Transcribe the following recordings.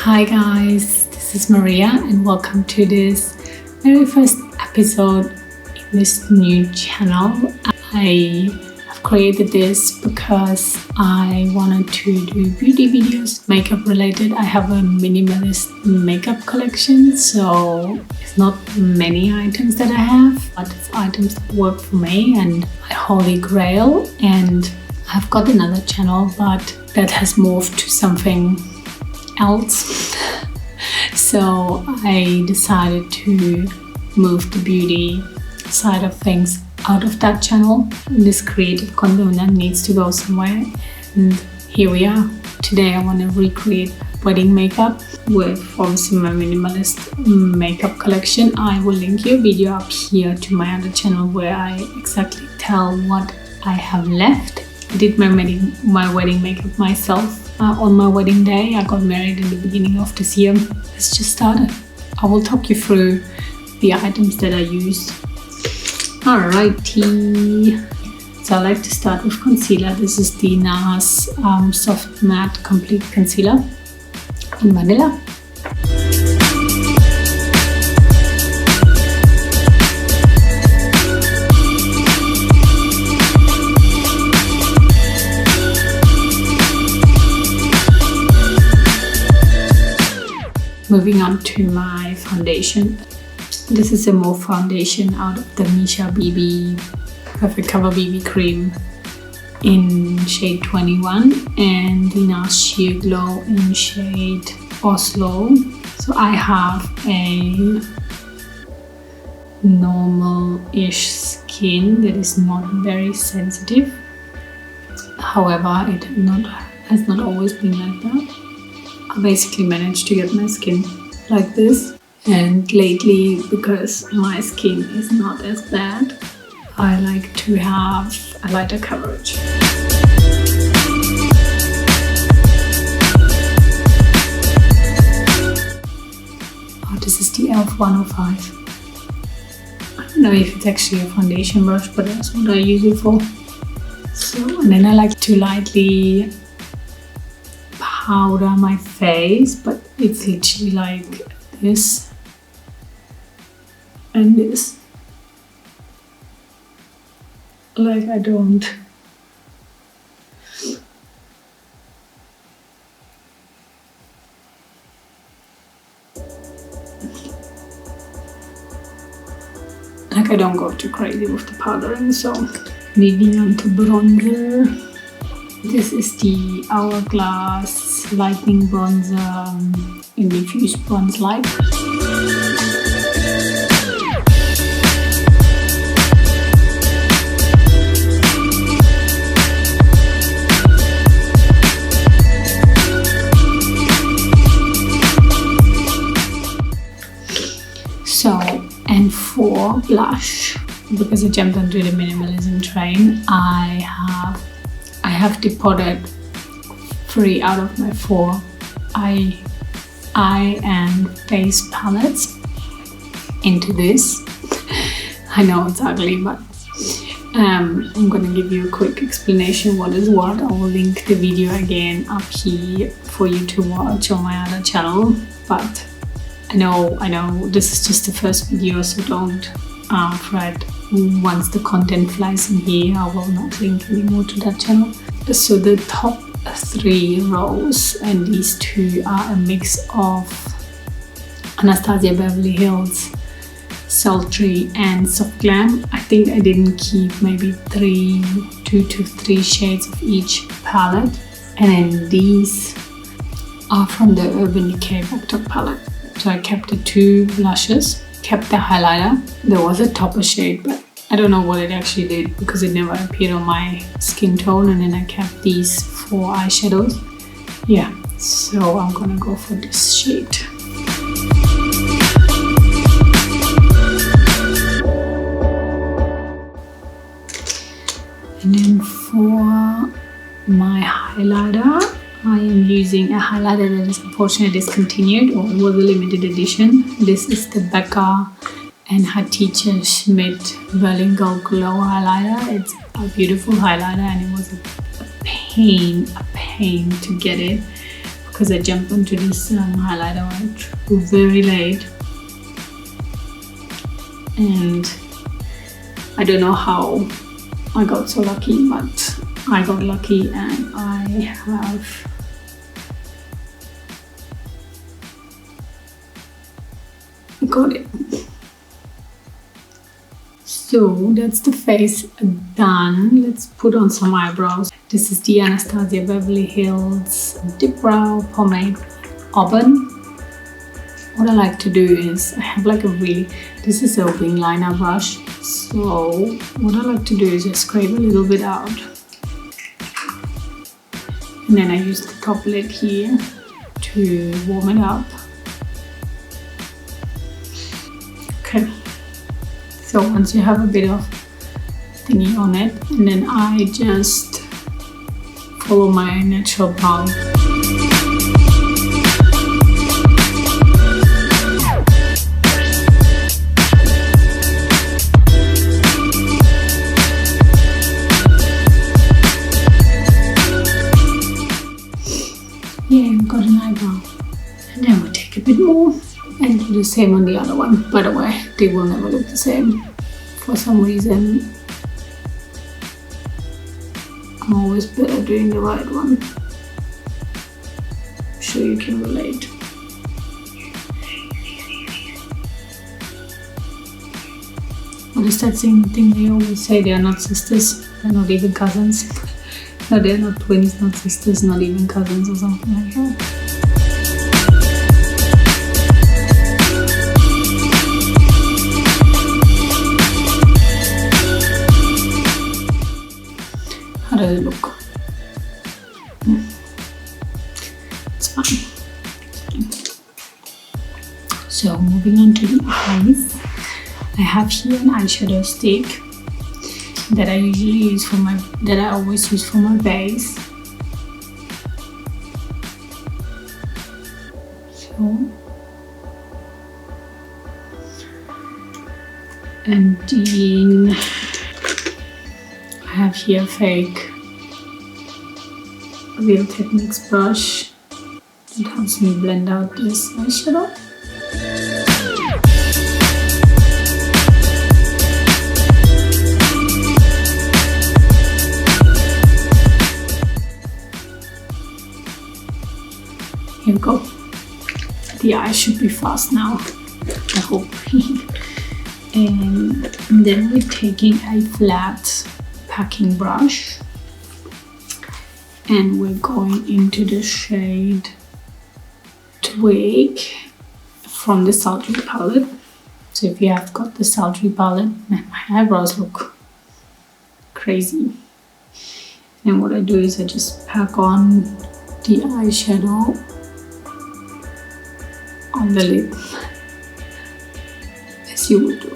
Hi guys, this is Maria and welcome to this very first episode in this new channel. I have created this because I wanted to do beauty videos, makeup related. I have a minimalist makeup collection, so it's not many items that I have, but it's items that work for me and my holy grail. And I've got another channel, but that has morphed to something else. So I decided to move the beauty side of things out of that channel. This creative content needs to go somewhere, and here we are. Today I want to recreate wedding makeup with obviously my minimalist makeup collection. I will link you a video up here to my other channel where I exactly tell what I have left. I did my wedding makeup myself. On my wedding day. I got married in the beginning of this year. It's just started. I will talk you through the items that I used. Alrighty. So I like to start with concealer. This is the Nars Soft Matte Complete Concealer in Vanilla. Moving on to my foundation. This is a Morph foundation out of the Missha BB Perfect Cover BB Cream in shade 21 and the Nars Sheer Glow in shade Oslo. So I have a normal-ish skin that is not very sensitive. However, it has not always been like that. I basically managed to get my skin like this, and lately, because my skin is not as bad, I like to have a lighter coverage. Oh, this is the e.l.f. 105. I don't know if it's actually a foundation brush, but that's what I use it for. So, and then I like to lightly powder my face, but it's literally like this and this. Like I don't go too crazy with the powdering. So moving on to bronzer. This is the Hourglass Lightning Bronzer in Diffused Bronze Light. So, and for blush, because I jumped onto the minimalism train, I have depotted 3 out of my 4 eye and face palettes into this. I know it's ugly, but I'm gonna give you a quick explanation what is what. I will link the video again up here for you to watch on my other channel, but I know this is just the first video, so don't fret. Once the content flies in here, I will not link anymore to that channel. So the top 3 rows, and these 2 are a mix of Anastasia Beverly Hills Sultry and Soft Glam. I think I didn't keep maybe 2 to 3 shades of each palette. And then these are from the Urban Decay Backtalk palette. So I kept the 2 blushes, kept the highlighter. There was a topper shade, but I don't know what it actually did because it never appeared on my skin tone. And then I kept these 4 eyeshadows. Yeah, so I'm gonna go for this shade. And then for my highlighter, I am using a highlighter that is unfortunately discontinued, or was a limited edition. This is the Becca and Hatice Schmidt Berlin Gold Glow highlighter. It's a beautiful highlighter, and it was a pain to get it because I jumped onto this highlighter very late, and I don't know how I got so lucky, but I got lucky and I have got it. So that's the face done. Let's put on some eyebrows. This is the Anastasia Beverly Hills Dip Brow Pomade Auburn. What I like to do is, I have like this is a wing liner brush. So what I like to do is just scrape a little bit out. And then I use the top lid here to warm it up. Okay. So once you have a bit of thingy on it, and then I just follow my natural brow. Yeah, we've got an eyebrow. And then we take a bit more and do the same on the other one. By the way, they will never look the same. For some reason, I'm always better doing the right one. I'm sure you can relate. What is that same thing they always say? They are not sisters, they're not even cousins. No, they're not twins, not sisters, not even cousins or something like that. How does it look? It's fine. So moving on to the eyes, I have here an eyeshadow stick that I usually use for that I always use for my base. So, and then I have here a fake Real Techniques brush that helps me blend out this eyeshadow. Here we go. The eye should be fast now, I hope. And then we're taking a flat packing brush and we're going into the shade Twig from the Sultry palette. So if you have got the Sultry palette, man, my eyebrows look crazy. And what I do is I just pack on the eyeshadow on the lid, as you would do.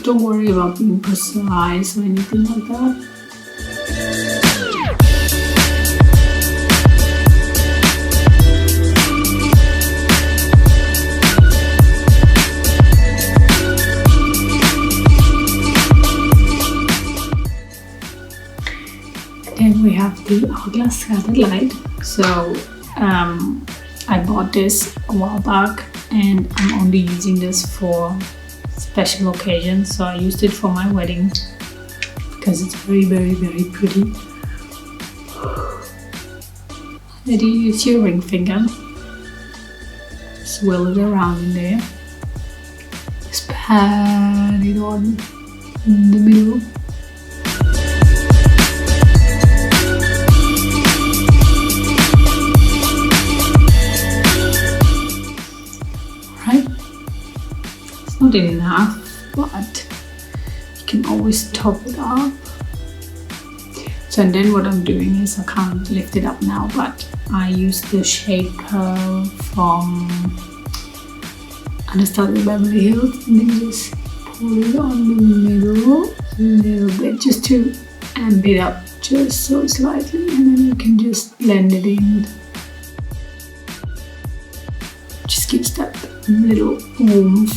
Don't worry about being precise or anything like that. Then we have the Hourglass Scattered Light. So I bought this a while back and I'm only using this for special occasions. So I used it for my wedding because it's very, very, very pretty. Then you use your ring finger, swirl it around in there, just pat it on in the middle. Not enough, but you can always top it up. So and then what I'm doing is, I can't lift it up now, but I use the shade Pearl from Anastasia Beverly Hills and then just pull it on the middle a little bit just to amp it up just so slightly, and then you can just blend it in. Just gives that little oomph.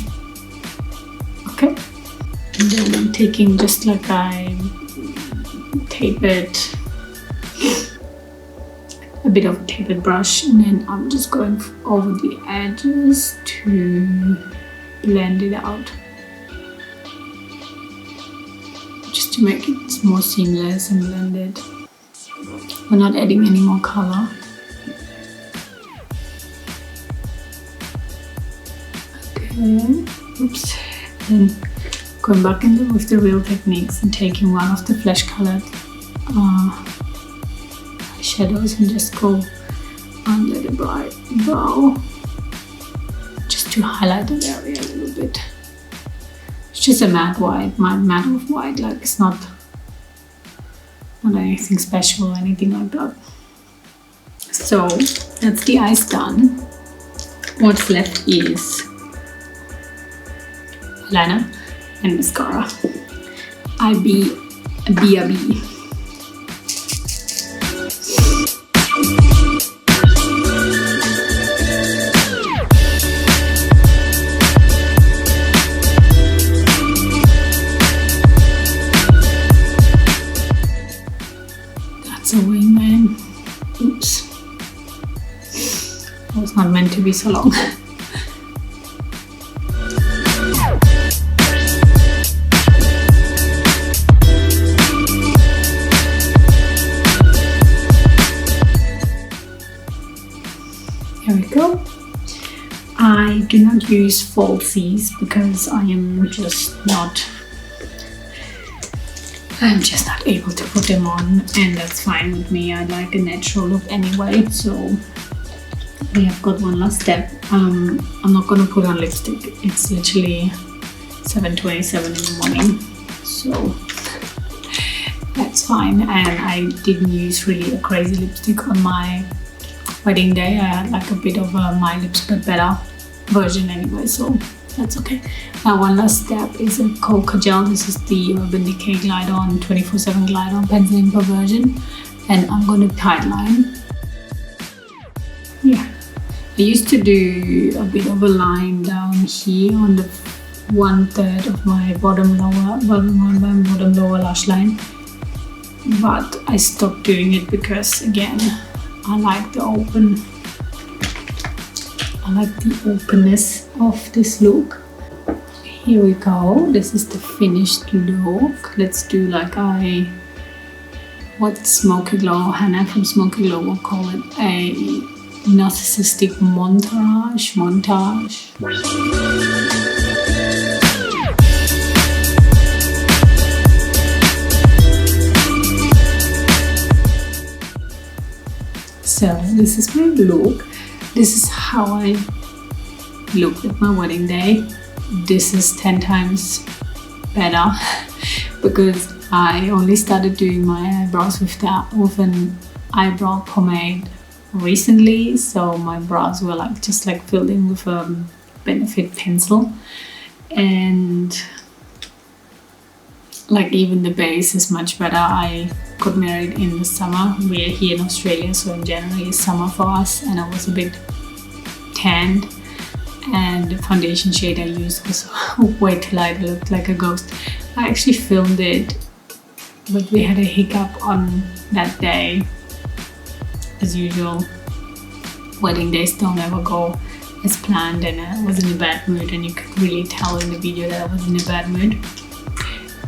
Okay, and then I'm taking, just like I tape it a bit of a tapered brush, and then I'm just going over the edges to blend it out, just to make it more seamless and blended. We're not adding any more color. Okay, oops. Then going back in with the Real Techniques and taking one of the flesh colored shadows and just go under the brow, just to highlight that area a little bit. It's just a matte with white, like it's not anything special or anything like that. So that's the eyes done. What's left is eyeliner and mascara. Mariamiamabeauty. That's a wingman. Oops. That was not meant to be so long. Here we go. I do not use falsies because I'm just not able to put them on, and that's fine with me. I like a natural look anyway, so we have got one last step. I'm not gonna put on lipstick. It's literally 7:27 in the morning, so that's fine. And I didn't use really a crazy lipstick on my wedding day. I had like a bit of a My Lips But Better version anyway, so that's okay. Now one last step is a Cocoa Gel. This is the Urban Decay Glide On 24/7 Glide On Pencil Imper version, and I'm going to tightline. Yeah, I used to do a bit of a line down here on the 1/3 of my bottom lower lash line, but I stopped doing it because again, I like the openness of this look. Here we go. This is the finished look. Let's do like what Smoky Glow, Hannah from Smoky Glow will call it, a narcissistic montage. So this is my look. This is how I looked at my wedding day. This is 10 times better because I only started doing my eyebrows with an eyebrow pomade recently, so my brows were just filled in with a Benefit pencil, and even the base is much better. I got married in the summer. We're here in Australia, so in January is summer for us, and I was a bit tanned, and the foundation shade I used was way too light. I looked like a ghost. I actually filmed it, but we had a hiccup on that day. As usual, wedding days don't ever go as planned, and I was in a bad mood, and you could really tell in the video that I was in a bad mood.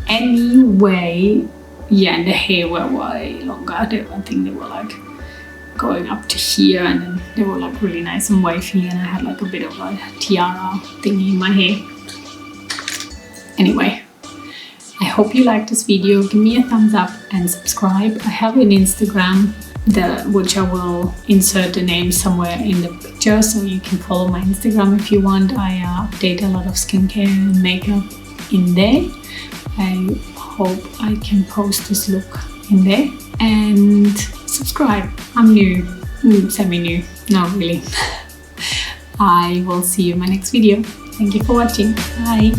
Anyway, yeah, and the hair were way longer. I think they were going up to here, and then they were really nice and wavy, and I had a bit of a tiara thingy in my hair. Anyway, I hope you liked this video. Give me a thumbs up and subscribe. I have an Instagram, which I will insert the name somewhere in the picture, so you can follow my Instagram if you want. I update a lot of skincare and makeup in there. I hope I can post this look in there, and subscribe. I'm new, semi-new, no really. I will see you in my next video. Thank you for watching. Bye.